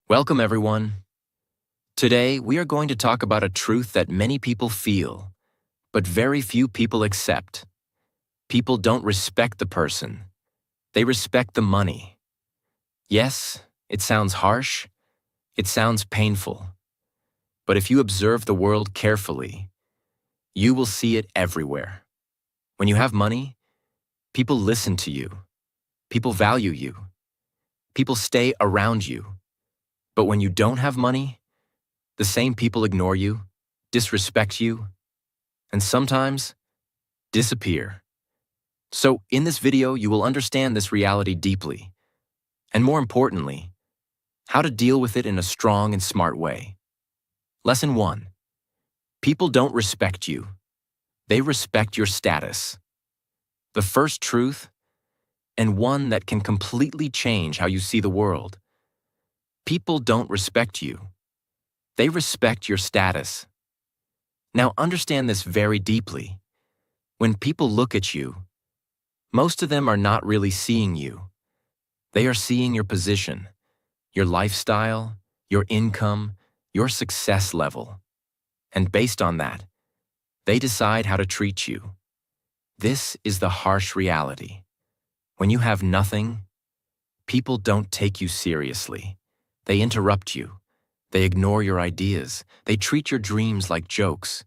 Welcome, everyone. Today, we are going to talk about a truth that many people feel, but very few people accept. People don't respect the person. They respect the money. Yes, it sounds harsh. It sounds painful. But if you observe the world carefully, you will see it everywhere. When you have money, people listen to you. People value you. People stay around you. But when you don't have money, the same people ignore you, disrespect you, and sometimes disappear. So in this video, you will understand this reality deeply, and more importantly, how to deal with it in a strong and smart way. Lesson 1. People don't respect you. They respect your status. The first truth, and one that can completely change how you see the world. People don't respect you. They respect your status. Now understand this very deeply. When people look at you, most of them are not really seeing you. They are seeing your position, your lifestyle, your income, your success level. And based on that, they decide how to treat you. This is the harsh reality. When you have nothing, people don't take you seriously. They interrupt you. They ignore your ideas. They treat your dreams like jokes.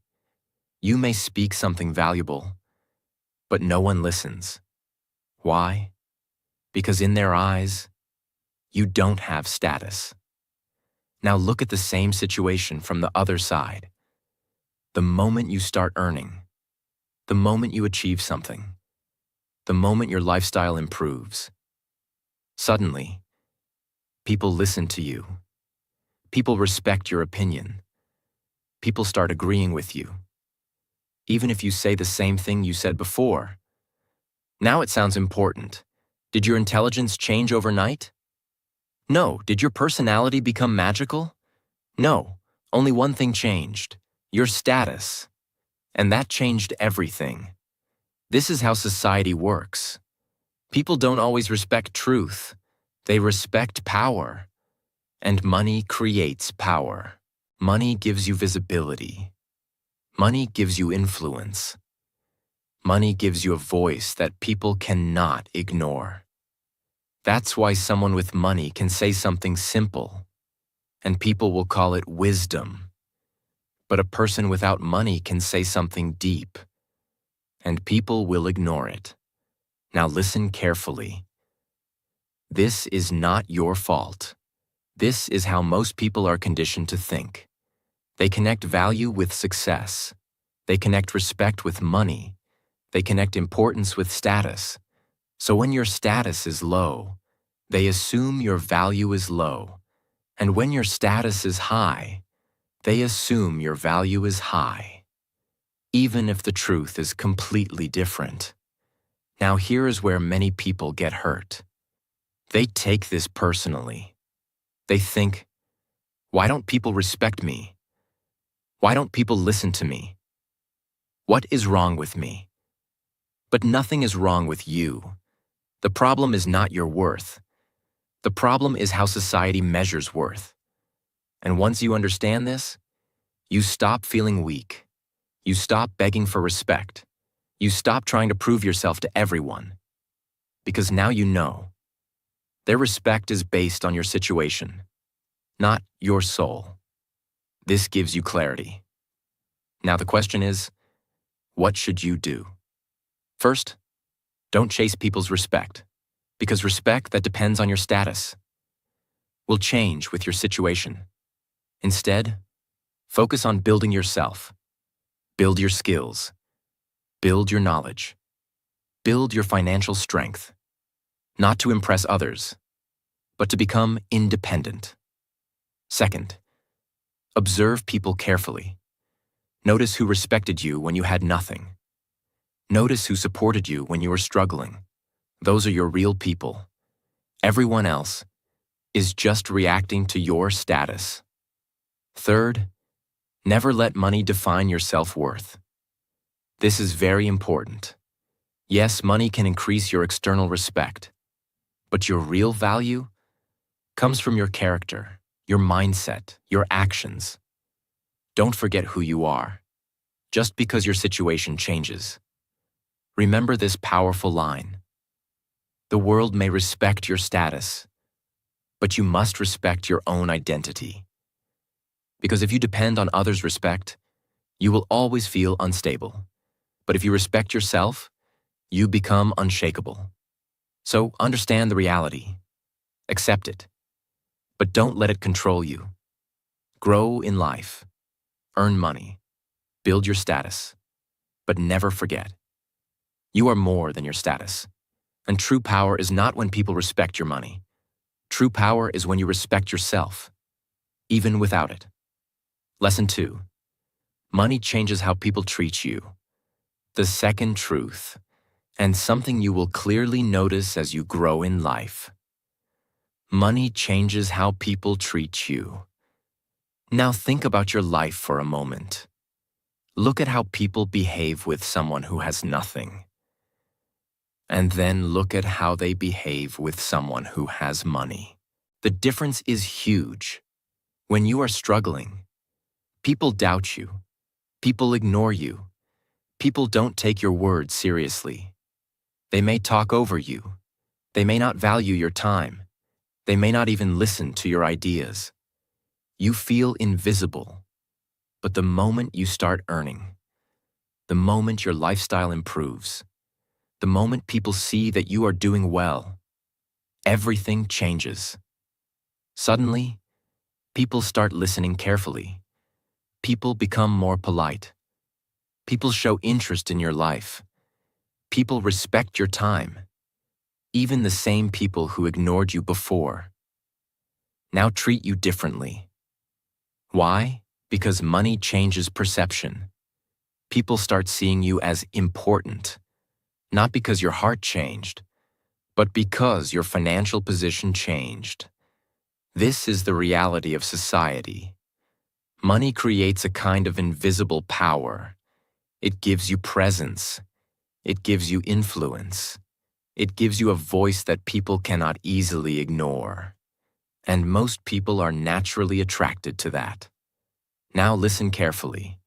You may speak something valuable, but no one listens. Why? Because in their eyes, you don't have status. Now look at the same situation from the other side. The moment you start earning, the moment you achieve something, the moment your lifestyle improves, suddenly, people listen to you. People respect your opinion. People start agreeing with you. Even if you say the same thing you said before. Now it sounds important. Did your intelligence change overnight? No. Did your personality become magical? No. Only one thing changed: your status. And that changed everything. This is how society works. People don't always respect truth. They respect power. And money creates power. Money gives you visibility. Money gives you influence. Money gives you a voice that people cannot ignore. That's why someone with money can say something simple, and people will call it wisdom. But a person without money can say something deep, and people will ignore it. Now listen carefully. This is not your fault. This is how most people are conditioned to think. They connect value with success. They connect respect with money. They connect importance with status. So when your status is low, they assume your value is low. And when your status is high, they assume your value is high. Even if the truth is completely different. Now here is where many people get hurt. They take this personally. They think, why don't people respect me? Why don't people listen to me? What is wrong with me? But nothing is wrong with you. The problem is not your worth. The problem is how society measures worth. And once you understand this, you stop feeling weak. You stop begging for respect. You stop trying to prove yourself to everyone. Because now you know. Their respect is based on your situation, not your soul. This gives you clarity. Now the question is, what should you do? First, don't chase people's respect, because respect that depends on your status will change with your situation. Instead, focus on building yourself. Build your skills. Build your knowledge. Build your financial strength. Not to impress others, but to become independent. Second, observe people carefully. Notice who respected you when you had nothing. Notice who supported you when you were struggling. Those are your real people. Everyone else is just reacting to your status. Third, never let money define your self-worth. This is very important. Yes, money can increase your external respect, but your real value comes from your character, your mindset, your actions. Don't forget who you are, just because your situation changes. Remember this powerful line. The world may respect your status, but you must respect your own identity. Because if you depend on others' respect, you will always feel unstable. But if you respect yourself, you become unshakable. So understand the reality. Accept it. But don't let it control you. Grow in life. Earn money. Build your status. But never forget, you are more than your status. And true power is not when people respect your money. True power is when you respect yourself, even without it. Lesson 2. Money changes how people treat you. The second truth, and something you will clearly notice as you grow in life. Money changes how people treat you. Now think about your life for a moment. Look at how people behave with someone who has nothing. And then look at how they behave with someone who has money. The difference is huge. When you are struggling, people doubt you. People ignore you. People don't take your words seriously. They may talk over you. They may not value your time. They may not even listen to your ideas. You feel invisible. But the moment you start earning, the moment your lifestyle improves, the moment people see that you are doing well, everything changes. Suddenly, people start listening carefully. People become more polite. People show interest in your life. People respect your time. Even the same people who ignored you before now treat you differently. Why? Because money changes perception. People start seeing you as important, not because your heart changed, but because your financial position changed. This is the reality of society. Money creates a kind of invisible power. It gives you presence. It gives you influence. It gives you a voice that people cannot easily ignore. And most people are naturally attracted to that. Now listen carefully.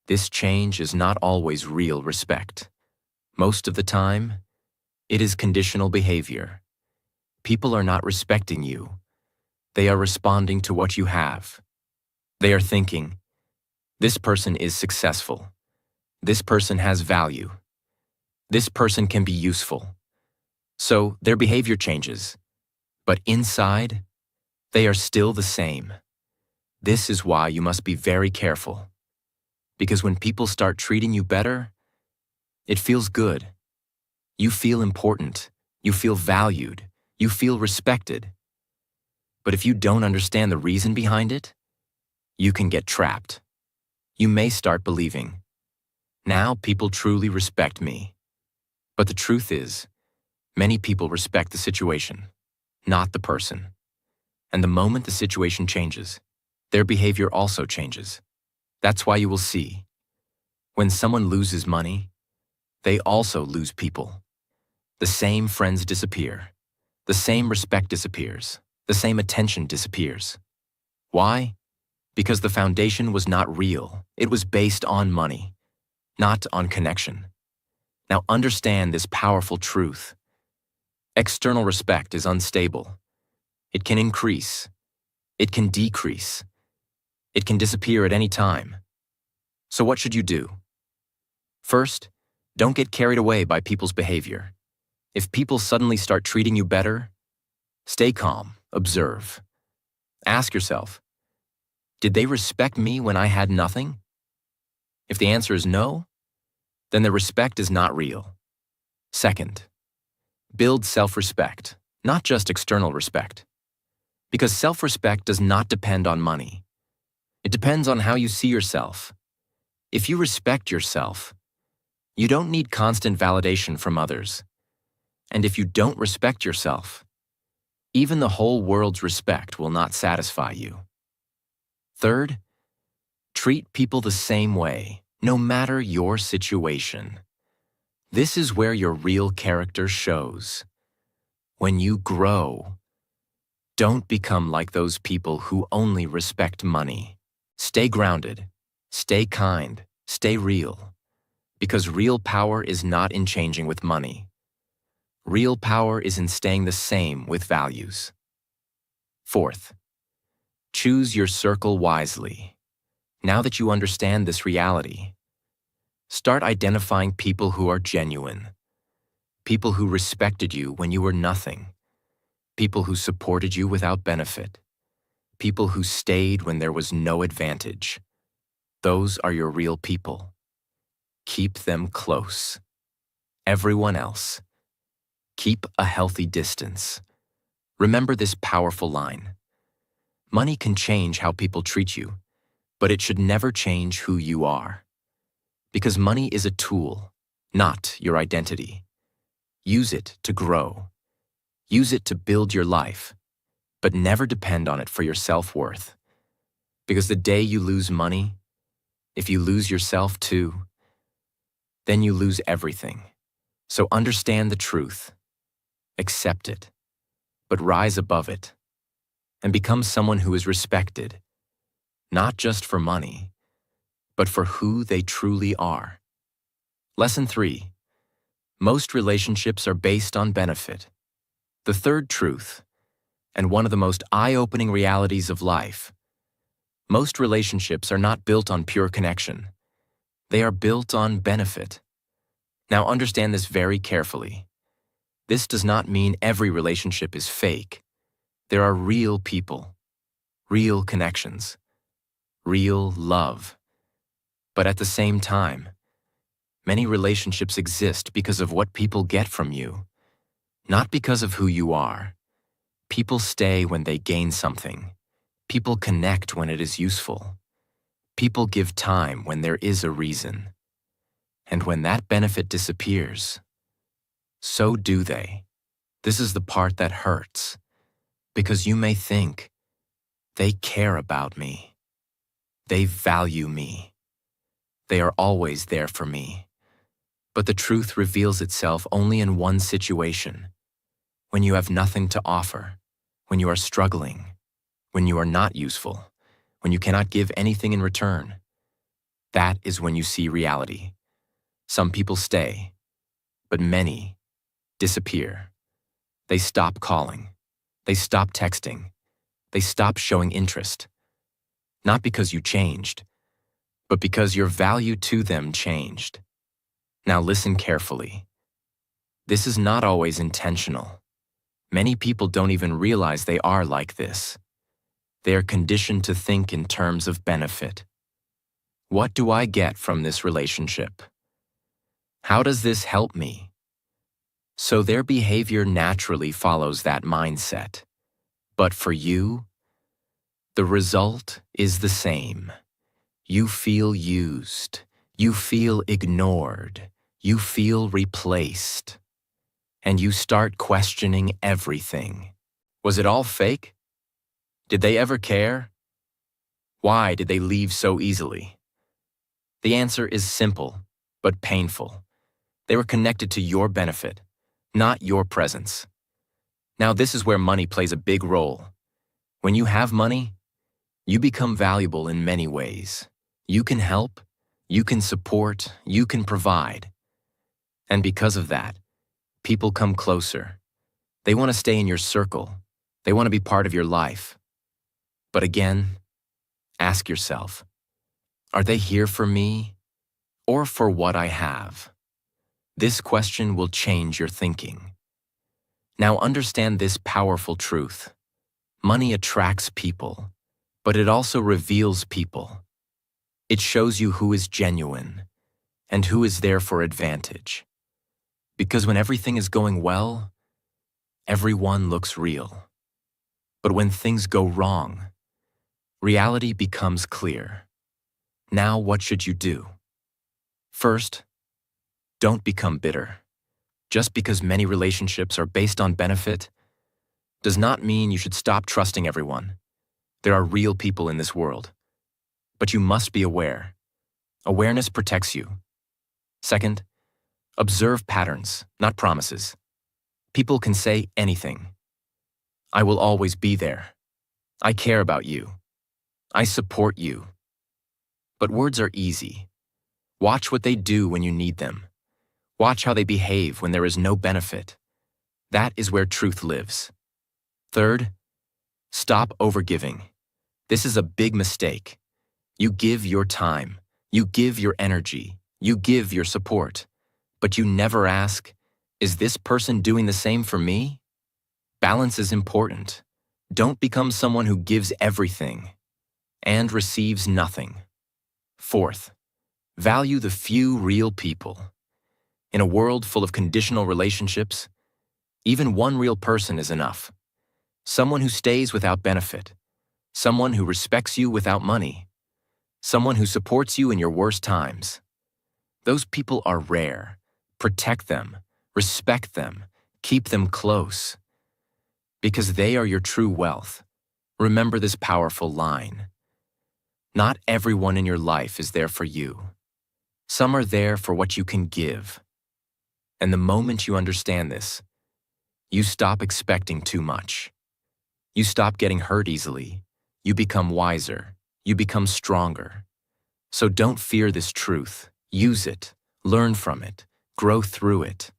This change is not always real respect. Most of the time, it is conditional behavior. People are not respecting you. They are responding to what you have. They are thinking, this person is successful. This person has value. This person can be useful. So their behavior changes. But inside, they are still the same. This is why you must be very careful. Because when people start treating you better, it feels good. You feel important. You feel valued. You feel respected. But if you don't understand the reason behind it, you can get trapped. You may start believing, now people truly respect me. But the truth is, many people respect the situation, not the person. And the moment the situation changes, their behavior also changes. That's why you will see, when someone loses money, they also lose people. The same friends disappear. The same respect disappears. The same attention disappears. Why? Because the foundation was not real. It was based on money, not on connection. Now understand this powerful truth. External respect is unstable. It can increase. It can decrease. It can disappear at any time. So what should you do? First, don't get carried away by people's behavior. If people suddenly start treating you better, stay calm, observe. Ask yourself, did they respect me when I had nothing? If the answer is no, then the respect is not real. Second, build self-respect, not just external respect. Because self-respect does not depend on money. It depends on how you see yourself. If you respect yourself, you don't need constant validation from others. And if you don't respect yourself, even the whole world's respect will not satisfy you. Third, treat people the same way, no matter your situation. This is where your real character shows. When you grow, Don't become like those people who only respect money. Stay grounded, stay kind, stay real. Because real power is not in changing with money. Real power is in staying the same with values. Fourth, choose your circle wisely. Now that you understand this reality, start identifying people who are genuine. People who respected you when you were nothing. People who supported you without benefit. People who stayed when there was no advantage. Those are your real people. Keep them close. Everyone else, keep a healthy distance. Remember this powerful line. Money can change how people treat you, but it should never change who you are. Because money is a tool, not your identity. Use it to grow. Use it to build your life, but never depend on it for your self-worth. Because the day you lose money, if you lose yourself too, then you lose everything. So understand the truth, accept it, but rise above it, and become someone who is respected, not just for money, but for who they truly are. Lesson 3. Most relationships are based on benefit. The third truth, and one of the most eye-opening realities of life. Most relationships are not built on pure connection. They are built on benefit. Now understand this very carefully. This does not mean every relationship is fake. There are real people, real connections, real love. But at the same time, many relationships exist because of what people get from you, not because of who you are. People stay when they gain something. People connect when it is useful. People give time when there is a reason. And when that benefit disappears, so do they. This is the part that hurts, because you may think, they care about me. They value me. They are always there for me. But the truth reveals itself only in one situation: when you have nothing to offer, when you are struggling, when you are not useful, when you cannot give anything in return. That is when you see reality. Some people stay, but many disappear. They stop calling. They stop texting. They stop showing interest. Not because you changed, but because your value to them changed. Now listen carefully. This is not always intentional. Many people don't even realize they are like this. They are conditioned to think in terms of benefit. What do I get from this relationship? How does this help me? So their behavior naturally follows that mindset. But for you, the result is the same. You feel used. You feel ignored. You feel replaced. And you start questioning everything. Was it all fake? Did they ever care? Why did they leave so easily? The answer is simple, but painful. They were connected to your benefit, not your presence. Now this is where money plays a big role. When you have money, you become valuable in many ways. You can help, you can support, you can provide. And because of that, people come closer. They want to stay in your circle. They want to be part of your life. But again, ask yourself, are they here for me or for what I have? This question will change your thinking. Now understand this powerful truth. Money attracts people, but it also reveals people. It shows you who is genuine and who is there for advantage. Because when everything is going well, everyone looks real. But when things go wrong, reality becomes clear. Now what should you do? First, don't become bitter. Just because many relationships are based on benefit does not mean you should stop trusting everyone. There are real people in this world. But you must be aware. Awareness protects you. Second, observe patterns, not promises. People can say anything. I will always be there. I care about you. I support you. But words are easy. Watch what they do when you need them. Watch how they behave when there is no benefit. That is where truth lives. Third, stop overgiving. This is a big mistake. You give your time, you give your energy, you give your support, but you never ask, is this person doing the same for me? Balance is important. Don't become someone who gives everything and receives nothing. Fourth, value the few real people. In a world full of conditional relationships, even one real person is enough. Someone who stays without benefit. Someone who respects you without money. Someone who supports you in your worst times. Those people are rare. Protect them, respect them, keep them close. Because they are your true wealth. Remember this powerful line. Not everyone in your life is there for you. Some are there for what you can give. And the moment you understand this, you stop expecting too much. You stop getting hurt easily. You become wiser. You become stronger. So don't fear this truth. Use it, learn from it, grow through it,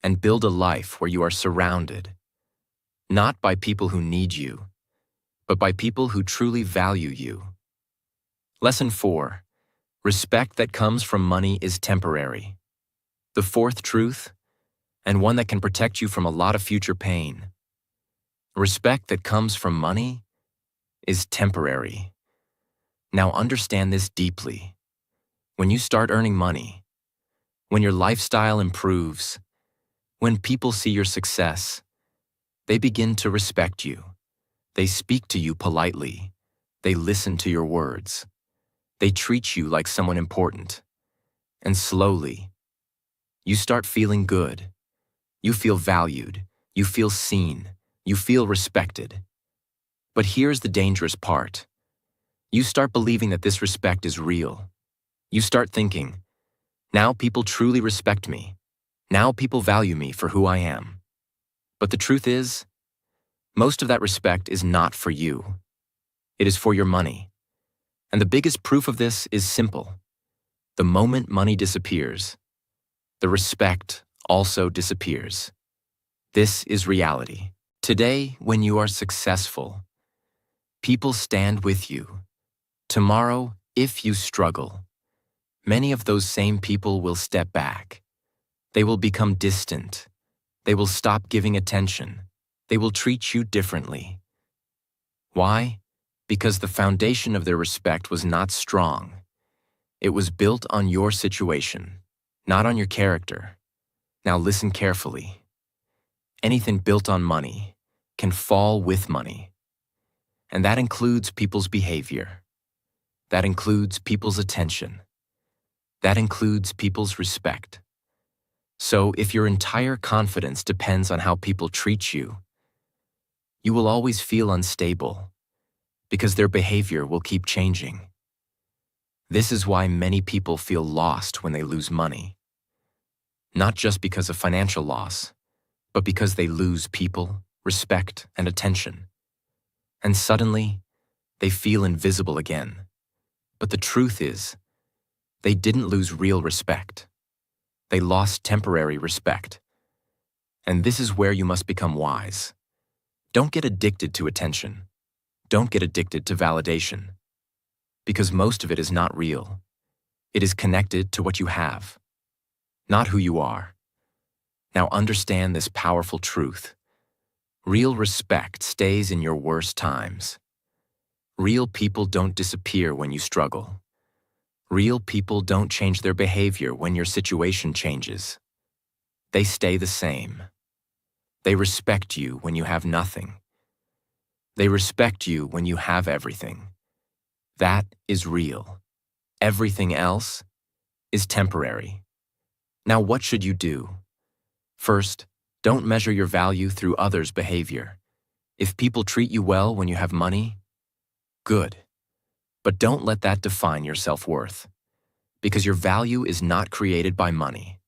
and build a life where you are surrounded, not by people who need you, but by people who truly value you. Lesson 4. Respect that comes from money is temporary. The fourth truth, and one that can protect you from a lot of future pain. Respect that comes from money is temporary. Now understand this deeply. When you start earning money, when your lifestyle improves, when people see your success, they begin to respect you. They speak to you politely. They listen to your words. They treat you like someone important. And slowly, you start feeling good. You feel valued. You feel seen. You feel respected. But here's the dangerous part. You start believing that this respect is real. You start thinking, now people truly respect me. Now people value me for who I am. But the truth is, most of that respect is not for you. It is for your money. And the biggest proof of this is simple. The moment money disappears, the respect also disappears. This is reality. Today, when you are successful, people stand with you. Tomorrow, if you struggle, many of those same people will step back. They will become distant. They will stop giving attention. They will treat you differently. Why? Because the foundation of their respect was not strong. It was built on your situation, not on your character. Now listen carefully. Anything built on money can fall with money. And that includes people's behavior. That includes people's attention. That includes people's respect. So if your entire confidence depends on how people treat you, you will always feel unstable because their behavior will keep changing. This is why many people feel lost when they lose money. Not just because of financial loss, but because they lose people, respect, and attention. And suddenly, they feel invisible again. But the truth is, they didn't lose real respect. They lost temporary respect. And this is where you must become wise. Don't get addicted to attention. Don't get addicted to validation. Because most of it is not real. It is connected to what you have, not who you are. Now understand this powerful truth. Real respect stays in your worst times. Real people don't disappear when you struggle. Real people don't change their behavior when your situation changes. They stay the same. They respect you when you have nothing. They respect you when you have everything. That is real. Everything else is temporary. Now what should you do? First, don't measure your value through others' behavior. If people treat you well when you have money, good. But don't let that define your self-worth. Because your value is not created by money.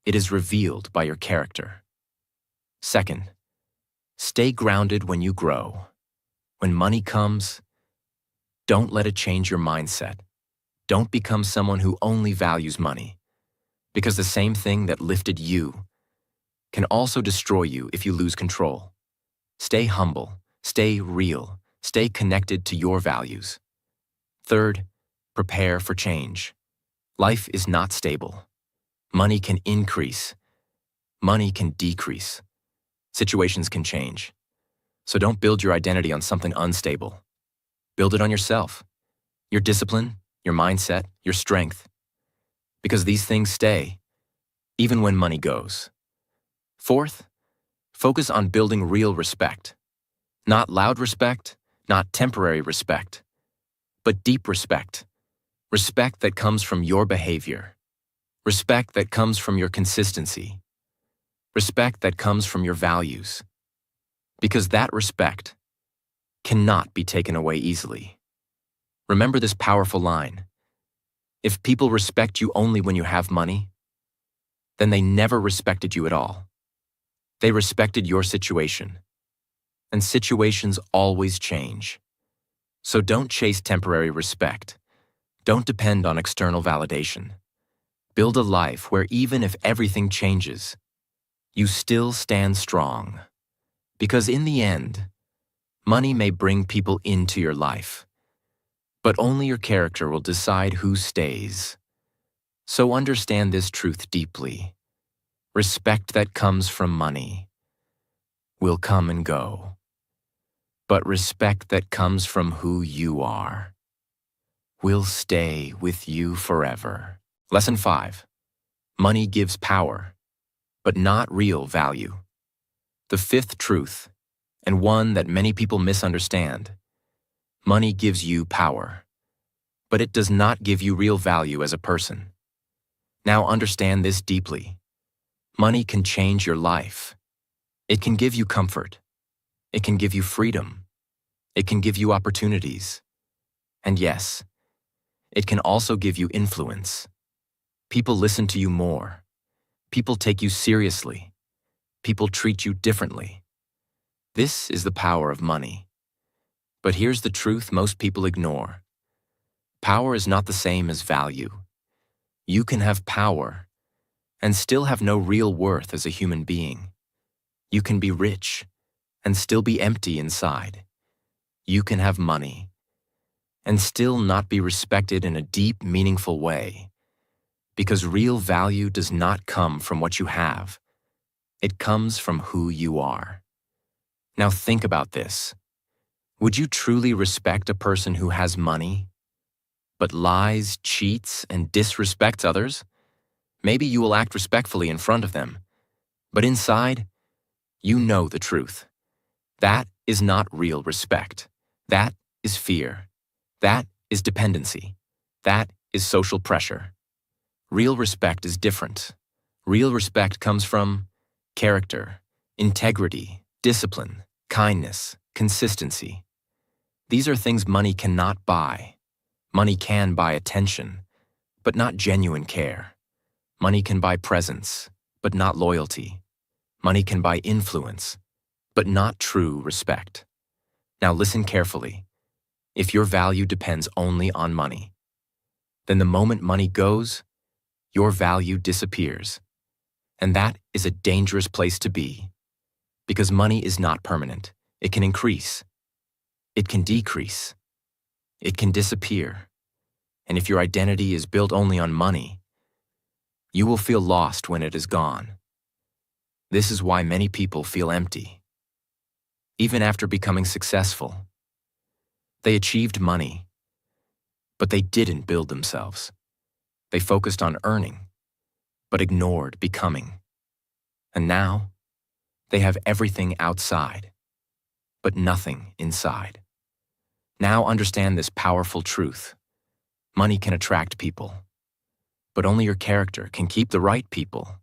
It is revealed by your character. Second, Stay grounded when you grow. When money comes, don't let it change your mindset. Don't become someone who only values money, because the same thing that lifted you can also destroy you if you lose control. Stay humble, stay real, stay connected to your values. Third, prepare for change. Life is not stable. Money can increase. Money can decrease. Situations can change. So don't build your identity on something unstable. Build it on yourself, your discipline, your mindset, your strength. Because these things stay, even when money goes. Fourth, focus on building real respect. Not loud respect, not temporary respect, but deep respect. Respect that comes from your behavior. Respect that comes from your consistency. Respect that comes from your values. Because that respect cannot be taken away easily. Remember this powerful line. If people respect you only when you have money, then they never respected you at all. They respected your situation. And situations always change. So don't chase temporary respect. Don't depend on external validation. Build a life where even if everything changes, you still stand strong. Because in the end, money may bring people into your life, but only your character will decide who stays. So understand this truth deeply. Respect that comes from money will come and go, but respect that comes from who you are will stay with you forever. Lesson 5. Money gives power, but not real value. The fifth truth, and one that many people misunderstand. Money gives you power, but it does not give you real value as a person. Now understand this deeply. Money can change your life. It can give you comfort. It can give you freedom. It can give you opportunities. And yes, it can also give you influence. People listen to you more. People take you seriously. People treat you differently. This is the power of money. But here's the truth most people ignore. Power is not the same as value. You can have power and still have no real worth as a human being. You can be rich and still be empty inside. You can have money and still not be respected in a deep, meaningful way. Because real value does not come from what you have. It comes from who you are. Now think about this. Would you truly respect a person who has money, but lies, cheats, and disrespects others? Maybe you will act respectfully in front of them, but inside, you know the truth. That is not real respect. That is fear. That is dependency. That is social pressure. Real respect is different. Real respect comes from character, integrity, discipline, kindness, consistency. These are things money cannot buy. Money can buy attention, but not genuine care. Money can buy presence, but not loyalty. Money can buy influence, but not true respect. Now listen carefully. If your value depends only on money, then the moment money goes, your value disappears. And that is a dangerous place to be. Because money is not permanent. It can increase. It can decrease. It can disappear. And if your identity is built only on money, you will feel lost when it is gone. This is why many people feel empty. Even after becoming successful, they achieved money, but they didn't build themselves. They focused on earning, but ignored becoming. And now, they have everything outside, but nothing inside. Now understand this powerful truth. Money can attract people, but only your character can keep the right people.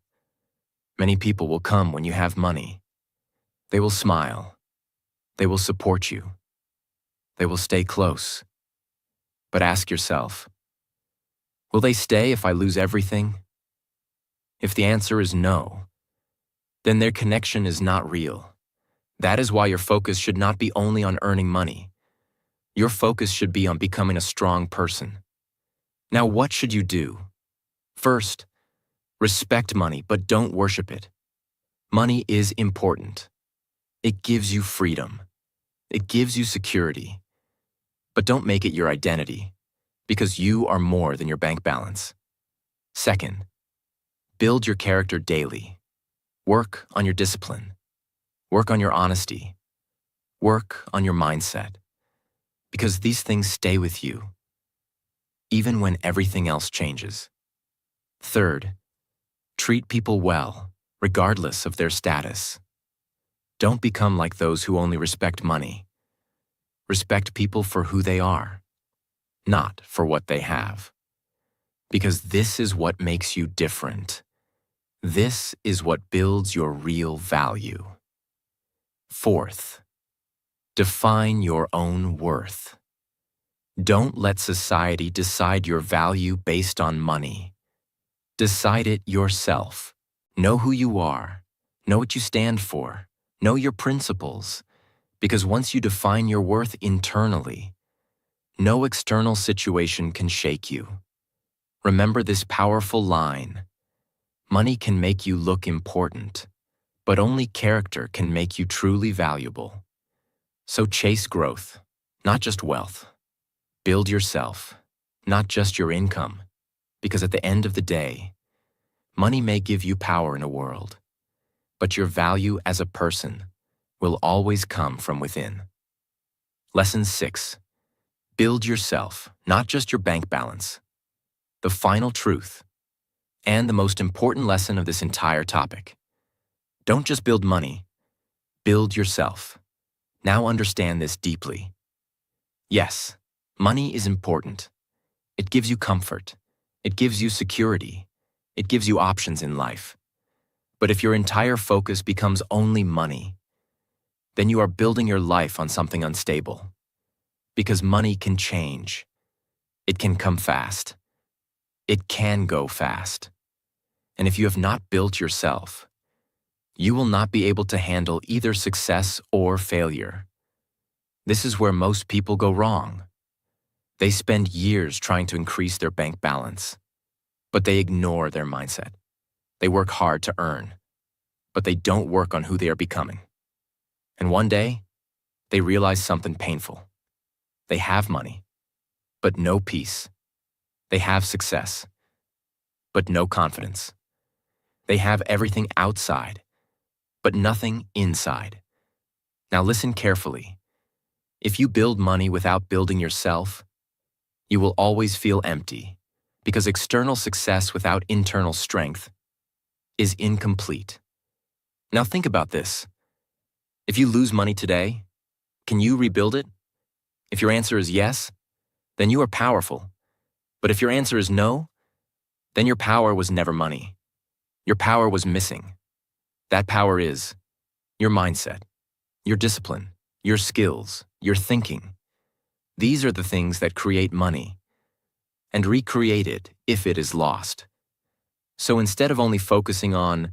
Many people will come when you have money. They will smile. They will support you. They will stay close. But ask yourself, will they stay if I lose everything? If the answer is no, then their connection is not real. That is why your focus should not be only on earning money. Your focus should be on becoming a strong person. Now, what should you do? First, respect money, but don't worship it. Money is important. It gives you freedom. It gives you security. But don't make it your identity, because you are more than your bank balance. Second, build your character daily. Work on your discipline. Work on your honesty. Work on your mindset. Because these things stay with you, even when everything else changes. Third, treat people well, regardless of their status. Don't become like those who only respect money. Respect people for who they are, not for what they have. Because this is what makes you different. This is what builds your real value. Fourth, define your own worth. Don't let society decide your value based on money. Decide it yourself. Know who you are. Know what you stand for. Know your principles. Because once you define your worth internally, no external situation can shake you. Remember this powerful line. Money can make you look important, but only character can make you truly valuable. So chase growth, not just wealth. Build yourself, not just your income. Because at the end of the day, money may give you power in a world, but your value as a person will always come from within. Lesson 6. Build yourself, not just your bank balance. The final truth, and the most important lesson of this entire topic. Don't just build money, build yourself. Now understand this deeply. Yes, money is important. It gives you comfort. It gives you security. It gives you options in life. But if your entire focus becomes only money, then you are building your life on something unstable. Because money can change. It can come fast. It can go fast. And if you have not built yourself, you will not be able to handle either success or failure. This is where most people go wrong. They spend years trying to increase their bank balance, but they ignore their mindset. They work hard to earn, but they don't work on who they are becoming. And one day, they realize something painful. They have money, but no peace. They have success, but no confidence. They have everything outside, but nothing inside. Now listen carefully. If you build money without building yourself, you will always feel empty, because external success without internal strength is incomplete. Now think about this. If you lose money today, can you rebuild it? If your answer is yes, then you are powerful. But if your answer is no, then your power was never money. Your power was missing. That power is your mindset, your discipline, your skills, your thinking. These are the things that create money and recreate it if it is lost. So instead of only focusing on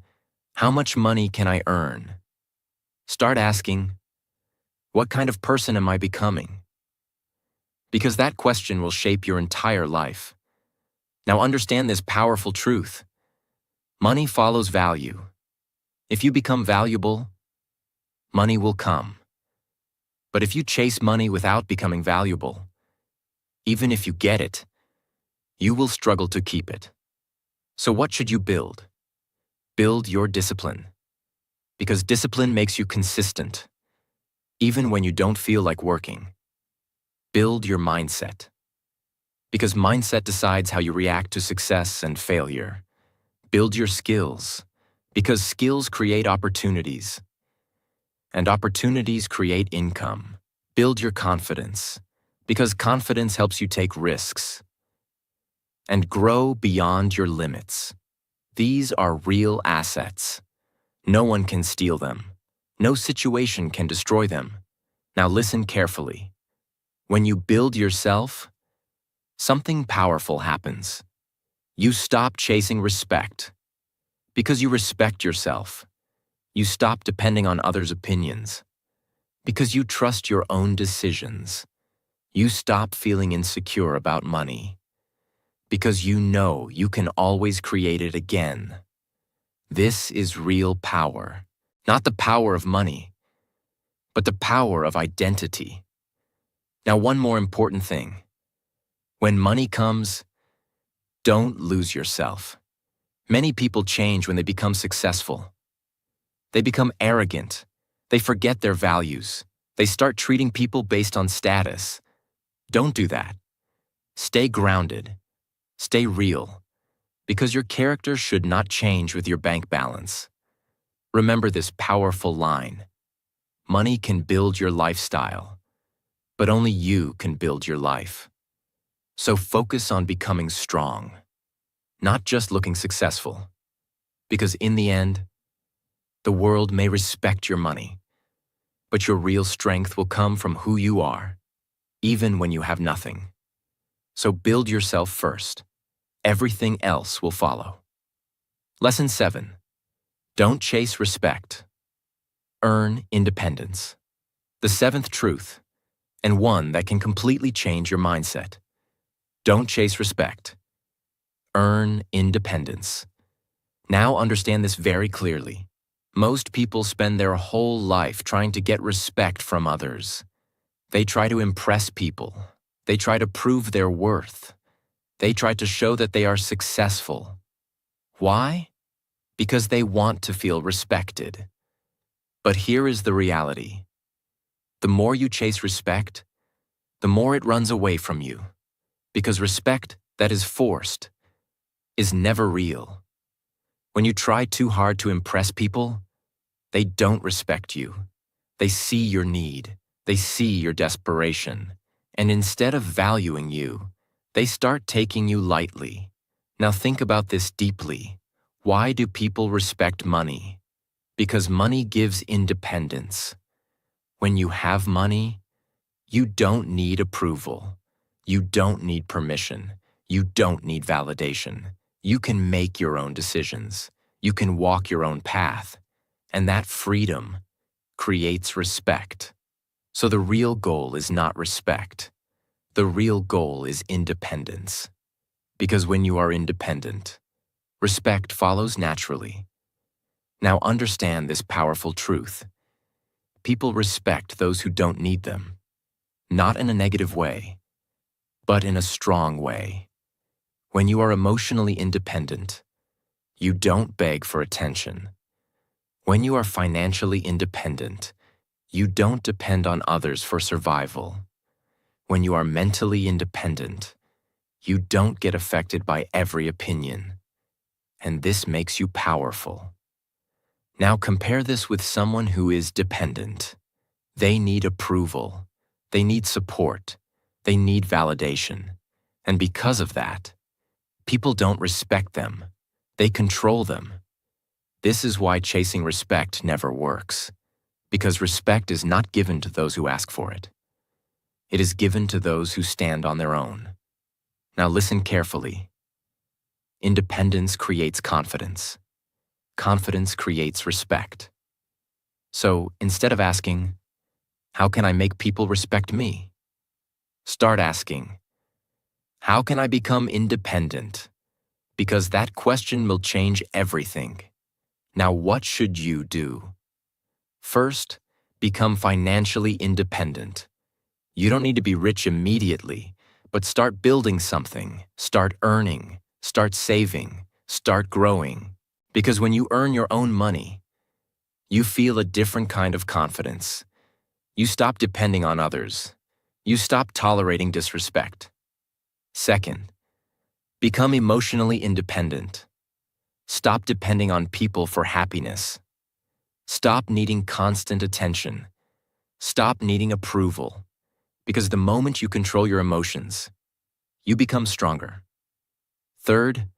how much money can I earn, start asking, what kind of person am I becoming? Because that question will shape your entire life. Now understand this powerful truth. Money follows value. If you become valuable, money will come. But if you chase money without becoming valuable, even if you get it, you will struggle to keep it. So what should you build? Build your discipline. Because discipline makes you consistent, even when you don't feel like working. Build your mindset. Because mindset decides how you react to success and failure. Build your skills. Because skills create opportunities. And opportunities create income. Build your confidence. Because confidence helps you take risks. And grow beyond your limits. These are real assets. No one can steal them. No situation can destroy them. Now listen carefully. When you build yourself, something powerful happens. You stop chasing respect. Because you respect yourself, you stop depending on others' opinions. Because you trust your own decisions. You stop feeling insecure about money. Because you know you can always create it again. This is real power. Not the power of money, but the power of identity. Now, one more important thing. When money comes, don't lose yourself. Many people change when they become successful. They become arrogant. They forget their values. They start treating people based on status. Don't do that. Stay grounded. Stay real. Because your character should not change with your bank balance. Remember this powerful line. Money can build your lifestyle, but only you can build your life. So focus on becoming strong, not just looking successful. Because in the end, the world may respect your money, but your real strength will come from who you are, even when you have nothing. So build yourself first. Everything else will follow. Lesson 7. Don't chase respect. Earn independence. The seventh truth, and one that can completely change your mindset. Don't chase respect. Earn independence. Now understand this very clearly. Most people spend their whole life trying to get respect from others. They try to impress people. They try to prove their worth. They try to show that they are successful. Why? Because they want to feel respected. But here is the reality. The more you chase respect, the more it runs away from you. Because respect that is forced is never real. When you try too hard to impress people, they don't respect you. They see your need. They see your desperation. And instead of valuing you, they start taking you lightly. Now think about this deeply. Why do people respect money? Because money gives independence. When you have money, you don't need approval. You don't need permission. You don't need validation. You can make your own decisions. You can walk your own path. And that freedom creates respect. So the real goal is not respect. The real goal is independence. Because when you are independent, respect follows naturally. Now understand this powerful truth. People respect those who don't need them, not in a negative way, but in a strong way. When you are emotionally independent, you don't beg for attention. When you are financially independent, you don't depend on others for survival. When you are mentally independent, you don't get affected by every opinion. And this makes you powerful. Now compare this with someone who is dependent. They need approval. They need support. They need validation. And because of that, people don't respect them. They control them. This is why chasing respect never works. Because respect is not given to those who ask for it. It is given to those who stand on their own. Now listen carefully. Independence creates confidence. Confidence creates respect. So instead of asking, how can I make people respect me? Start asking, how can I become independent? Because that question will change everything. Now what should you do? First, become financially independent. You don't need to be rich immediately, but start building something, start earning, start saving, start growing. Because when you earn your own money, you feel a different kind of confidence. You stop depending on others. You stop tolerating disrespect. Second, become emotionally independent. Stop depending on people for happiness. Stop needing constant attention. Stop needing approval. Because the moment you control your emotions, you become stronger. Third,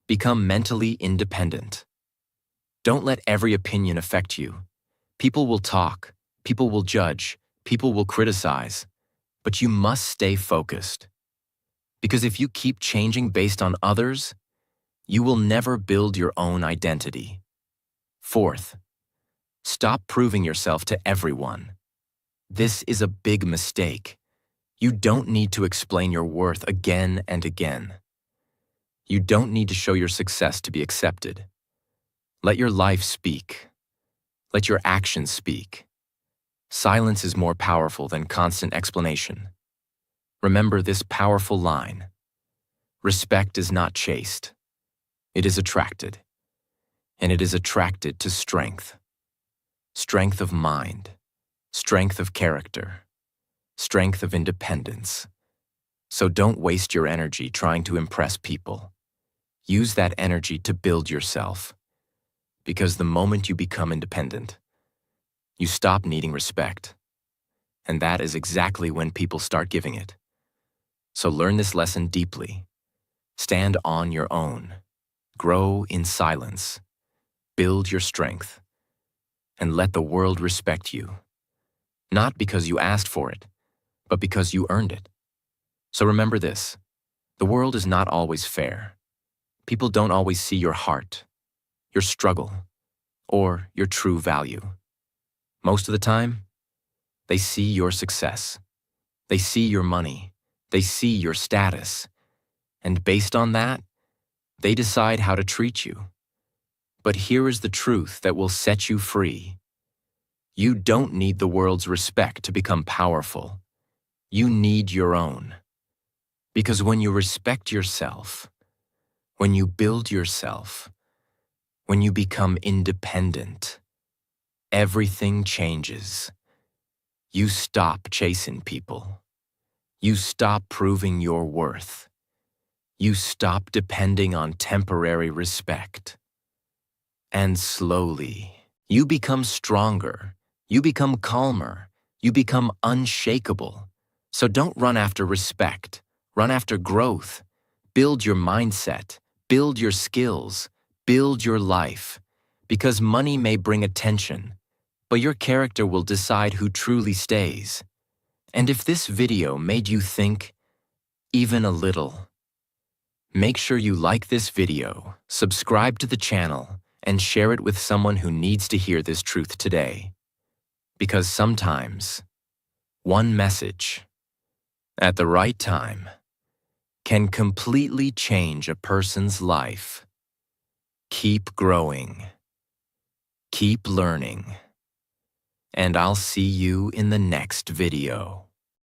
become mentally independent. Don't let every opinion affect you. People will talk, people will judge, people will criticize, but you must stay focused. Because if you keep changing based on others, you will never build your own identity. Fourth, stop proving yourself to everyone. This is a big mistake. You don't need to explain your worth again and again. You don't need to show your success to be accepted. Let your life speak. Let your actions speak. Silence is more powerful than constant explanation. Remember this powerful line. Respect is not chased. It is attracted. And it is attracted to strength. Strength of mind. Strength of character. Strength of independence. So don't waste your energy trying to impress people. Use that energy to build yourself. Because the moment you become independent, you stop needing respect. And that is exactly when people start giving it. So learn this lesson deeply. Stand on your own. Grow in silence. Build your strength. And let the world respect you. Not because you asked for it, but because you earned it. So remember this. The world is not always fair. People don't always see your heart, your struggle, or your true value. Most of the time, they see your success. They see your money. They see your status. And based on that, they decide how to treat you. But here is the truth that will set you free. You don't need the world's respect to become powerful. You need your own. Because when you respect yourself, when you build yourself, when you become independent, everything changes. You stop chasing people. You stop proving your worth. You stop depending on temporary respect. And slowly, you become stronger. You become calmer. You become unshakable. So don't run after respect. Run after growth. Build your mindset. Build your skills. Build your life. Because money may bring attention, but your character will decide who truly stays. And if this video made you think, even a little, make sure you like this video, subscribe to the channel, and share it with someone who needs to hear this truth today. Because sometimes, one message, at the right time, can completely change a person's life. Keep growing. Keep learning. And I'll see you in the next video.